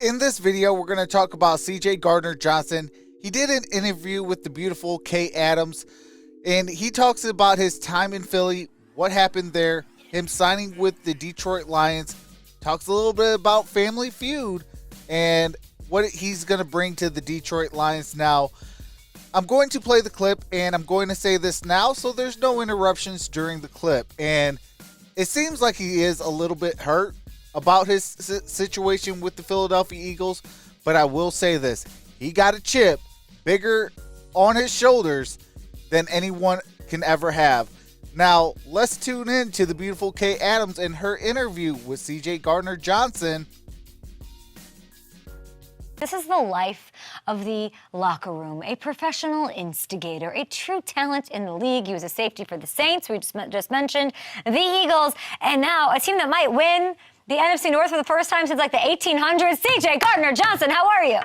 In this video, we're going to talk about CJ Gardner Johnson. He did an interview with the beautiful Kay Adams, and he talks about his time in Philly, what happened there, him signing with the Detroit Lions, talks a little bit about Family Feud, and what he's going to bring to the Detroit Lions now. I'm going to play the clip, and I'm going to say this now so there's no interruptions during the clip. And it seems like he is a little bit hurt about his situation with the Philadelphia Eagles, but I will say this. He got a chip bigger on his shoulders than anyone can ever have. Now, let's tune in to the beautiful Kay Adams and her interview with CJ Gardner Johnson. This is the life of the locker room, a professional instigator, a true talent in the league. He was a safety for the Saints, we just mentioned, the Eagles, and now a team that might win the NFC North for the first time since like the 1800s. CJ Gardner Johnson, how are you?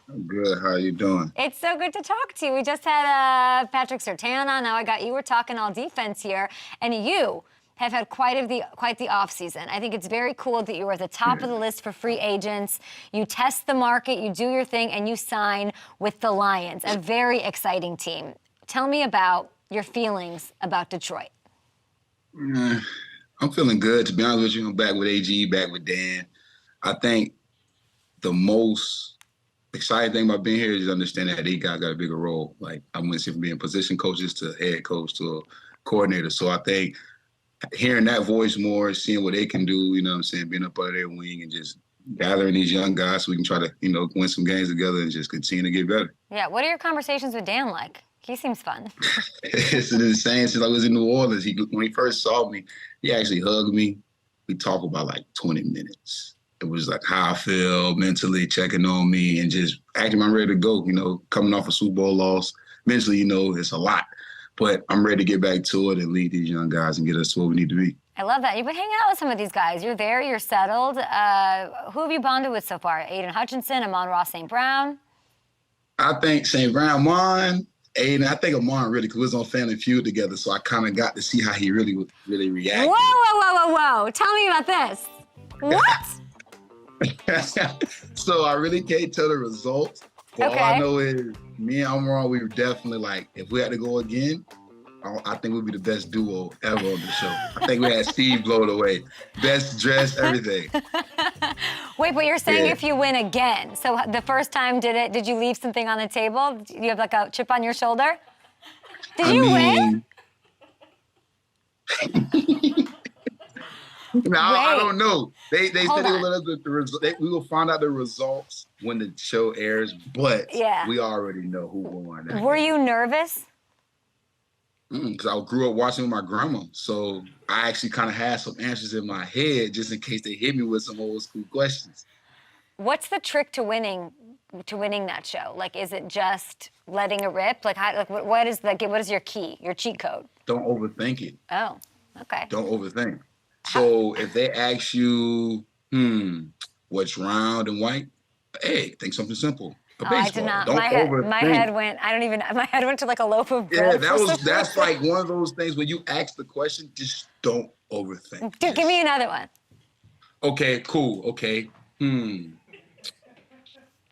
I'm good. How are you doing? It's so good to talk to you. We just had Patrick Surtain on. Now I got you. We're talking all defense here, and you have had quite the offseason. I think it's very cool that you were at the top of the list for free agents. You test the market, you do your thing, and you sign with the Lions, a very exciting team. Tell me about your feelings about Detroit. I'm feeling good, to be honest with you. I'm back with AG, back with Dan. I think the most exciting thing about being here is understanding that these guys got a bigger role. Like, I went from being position coaches to head coach to a coordinator. So I think hearing that voice more, seeing what they can do, you know what I'm saying, being up under their wing and just gathering these young guys so we can try to, win some games together and just continue to get better. Yeah, what are your conversations with Dan like? He seems fun. It's insane. Since I was in New Orleans, when he first saw me, he actually hugged me. We talked about like 20 minutes. It was like how I feel mentally, checking on me, and just acting I'm ready to go, coming off a Super Bowl loss. Mentally, it's a lot. But I'm ready to get back to it and lead these young guys and get us to where we need to be. I love that. You've been hanging out with some of these guys. You're there. You're settled. Who have you bonded with so far? Aiden Hutchinson, Amon-Ra St. Brown? I think St. Brown won. Aiden, I think Amon really, because we was on Family Feud together, so I kind of got to see how he really reacted. Whoa. Tell me about this. What? So I really can't tell the results. But Okay. All I know is me and Amon, we were definitely like, if we had to go again, I think we'd be the best duo ever on the show. I think we had Steve blow it away. Best dressed, everything. Wait, but you're saying Yeah. if you win again. So the first time, did you leave something on the table? Do you have like a chip on your shoulder? Did you win? I don't know. They said Hold they on. will let us the result. We will find out the results when the show airs, but Yeah. we already know who won. That Were you nervous? Because I grew up watching with my grandma, so I actually kind of had some answers in my head just in case they hit me with some old school questions. What's the trick to winning that show? Like, is it just letting it rip? Like, what is your key, your cheat code? Don't overthink it. Oh, okay. Don't overthink. So if they ask you, what's round and white? Egg. Think something simple. A baseball. I did not. Don't overthink. My head went to like a loaf of bread. Yeah, that's like one of those things when you ask the question, just don't overthink. Dude, give me another one. Okay, cool. Okay.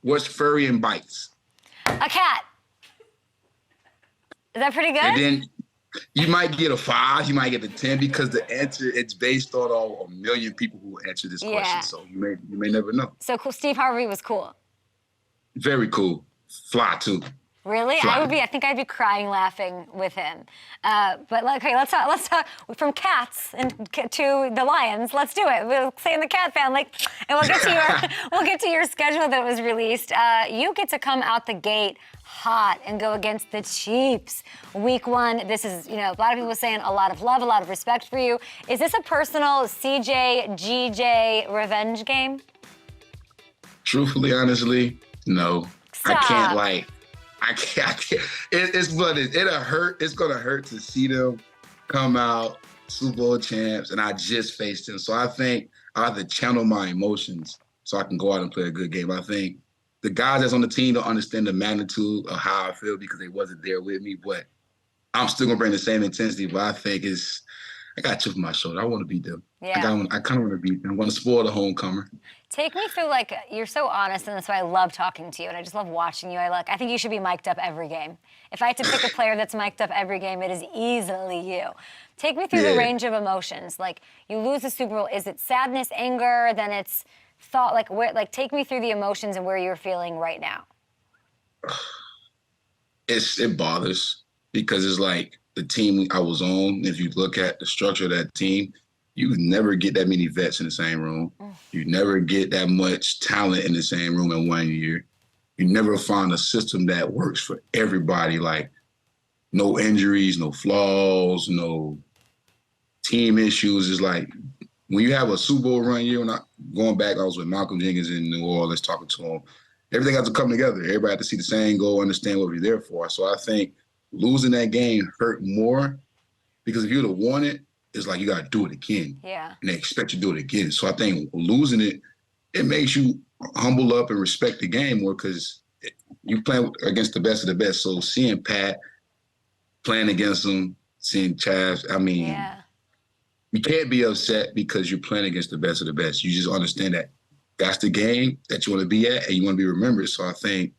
What's furry and bites? A cat. Is that pretty good? And then you might get a 5, you might get a 10 because the answer, it's based on a million people who answer this Yeah. question. So you may never know. So cool. Steve Harvey was cool. Very cool. Fly too. Really? Fly. I think I'd be crying laughing with him. But okay, let's talk from cats to the Lions. Let's do it. We'll stay in the cat family, and we'll get to your schedule that was released. You get to come out the gate hot and go against the Chiefs. Week 1. This is, a lot of people saying a lot of love, a lot of respect for you. Is this a personal CJ, GJ revenge game? Truthfully, honestly, no. Stop. I can't. It'll hurt. It's gonna hurt to see them come out Super Bowl champs, and I just faced them. So I think I have to channel my emotions so I can go out and play a good game. I think the guys that's on the team don't understand the magnitude of how I feel because they wasn't there with me, but I'm still gonna bring the same intensity. But I think I got a chip on my shoulder. I want to beat them. Yeah. I kind of want to beat them. I want to spoil the homecomer. Take me through, like, you're so honest, and that's why I love talking to you, and I just love watching you. I think you should be mic'd up every game. If I had to pick a player that's mic'd up every game, it is easily you. Take me through the range of emotions. Like, you lose the Super Bowl. Is it sadness, anger? Then it's thought. Like, take me through the emotions and where you're feeling right now. It bothers because it's like the team I was on. If you look at the structure of that team, you never get that many vets in the same room. You never get that much talent in the same room in 1 year. You never find a system that works for everybody. Like, no injuries, no flaws, no team issues. It's like when you have a Super Bowl run year, going back, I was with Malcolm Jenkins in New Orleans talking to him. Everything has to come together. Everybody has to see the same goal, understand what we're there for. So I think losing that game hurt more because if you'd have won it, it's like you got to do it again. Yeah. And they expect you to do it again. So I think losing it, it makes you humble up and respect the game more because you play against the best of the best. So seeing Pat playing against them, seeing Chaz, I mean, you can't be upset because you're playing against the best of the best. You just understand that that's the game that you want to be at and you want to be remembered. So I think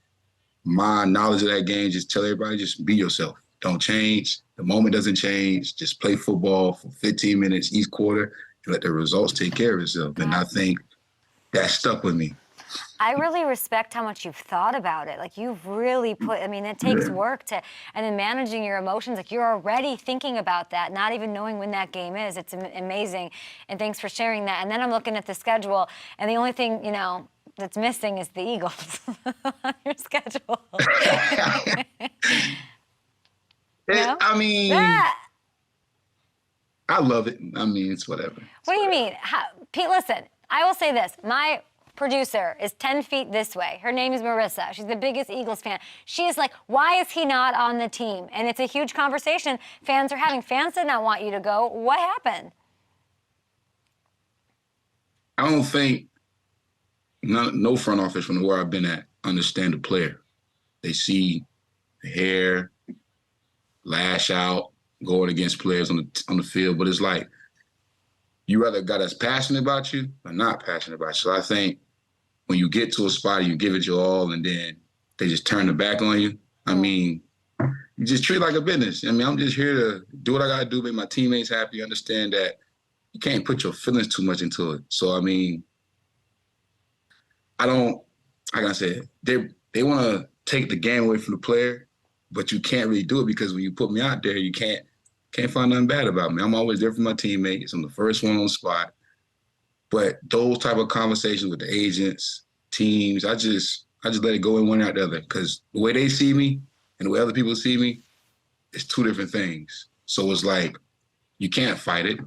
my knowledge of that game, just tell everybody, just be yourself. Don't change. The moment doesn't change. Just play football for 15 minutes each quarter and let the results take care of itself. And I think that stuck with me. I really respect how much you've thought about it. Like, you've really it takes work and then managing your emotions. Like, you're already thinking about that, not even knowing when that game is. It's amazing. And thanks for sharing that. And then I'm looking at the schedule, and the only thing, that's missing is the Eagles on your schedule. I mean, I love it. I mean, it's whatever. What do you mean? Pete, listen, I will say this. My producer is 10 feet this way. Her name is Marissa. She's the biggest Eagles fan. She is like, why is he not on the team? And it's a huge conversation fans are having. Fans did not want you to go. What happened? I don't think no front office from where I've been at understand the player. They see the hair, lash out, going against players on the field, but it's like you rather a guy that's passionate about you or not passionate about you. So I think when you get to a spot, you give it your all, and then they just turn the back on you. I mean, you just treat it like a business. I mean, I'm just here to do what I got to do, make my teammates happy, understand that you can't put your feelings too much into it. So, I mean, like I said, they want to take the game away from the player, but you can't really do it because when you put me out there, you can't find nothing bad about me. I'm always there for my teammates. I'm the first one on the spot. But those type of conversations with the agents, teams, I just let it go in one out the other because the way they see me and the way other people see me, it's two different things. So it's like you can't fight it.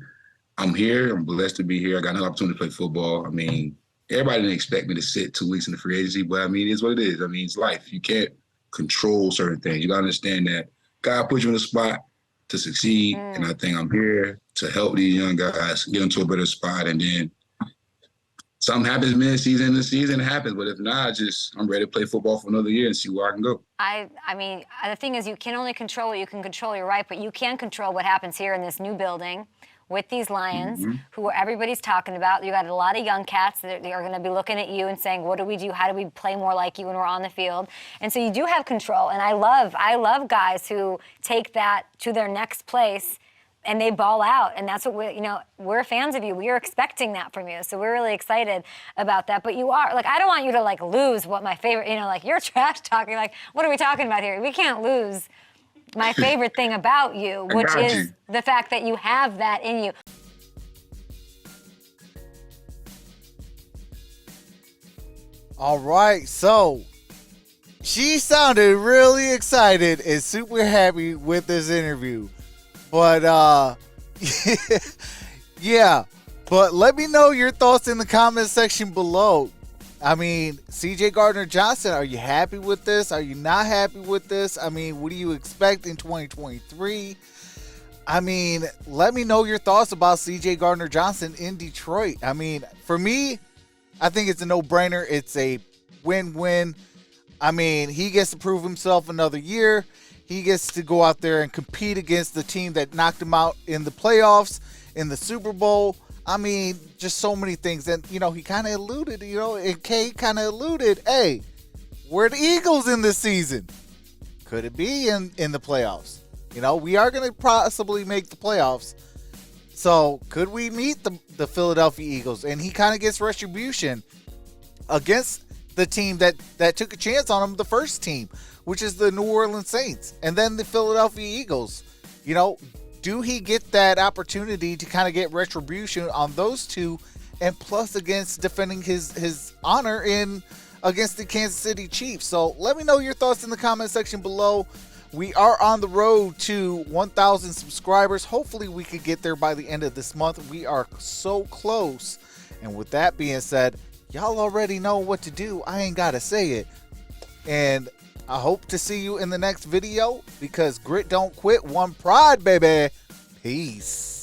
I'm here. I'm blessed to be here. I got an opportunity to play football. I mean, everybody didn't expect me to sit 2 weeks in the free agency, but I mean, it's what it is. I mean, it's life. You can't control certain things. You got to understand that God put you in a spot to succeed, and I think I'm here to help these young guys get into a better spot. And then something happens mid-season, the season happens. But if not, I'm ready to play football for another year and see where I can go. I mean, the thing is, you can only control what you can control. You're right, but you can control what happens here in this new building with these Lions, who everybody's talking about. You got a lot of young cats that are going to be looking at you and saying, what do we do? How do we play more like you when we're on the field? And so you do have control. And I love guys who take that to their next place and they ball out. And that's what we're fans of you. We are expecting that from you. So we're really excited about that. But you are, I don't want you to lose what my favorite, you're trash talking. What are we talking about here? We can't lose my favorite thing about you, which is the fact that you have that in you. All right, so she sounded really excited and super happy with this interview. But, yeah. But let me know your thoughts in the comment section below. I mean, CJ Gardner Johnson, are you happy with this? Are you not happy with this? I mean, what do you expect in 2023? I mean, let me know your thoughts about CJ Gardner Johnson in Detroit. I mean, for me, I think it's a no-brainer. It's a win-win. I mean, he gets to prove himself another year. he gets to go out there and compete against the team that knocked him out in the playoffs, in the Super Bowl. I mean, just so many things. And, you know, he kind of alluded, you know, and Kay kind of alluded, hey, where the Eagles in this season? Could it be in the playoffs? You know, we are going to possibly make the playoffs. So could we meet the Philadelphia Eagles? And he kind of gets retribution against the team that took a chance on him, the first team, which is the New Orleans Saints, and then the Philadelphia Eagles. You know, do he get that opportunity to kind of get retribution on those two, and plus against defending his honor against the Kansas City Chiefs? So let me know your thoughts in the comment section below. We are on the road to 1,000 subscribers. Hopefully we could get there by the end of this month. We are so close. And with that being said, y'all already know what to do. I ain't got to say it. And I hope to see you in the next video, because grit don't quit, one pride, baby. Peace.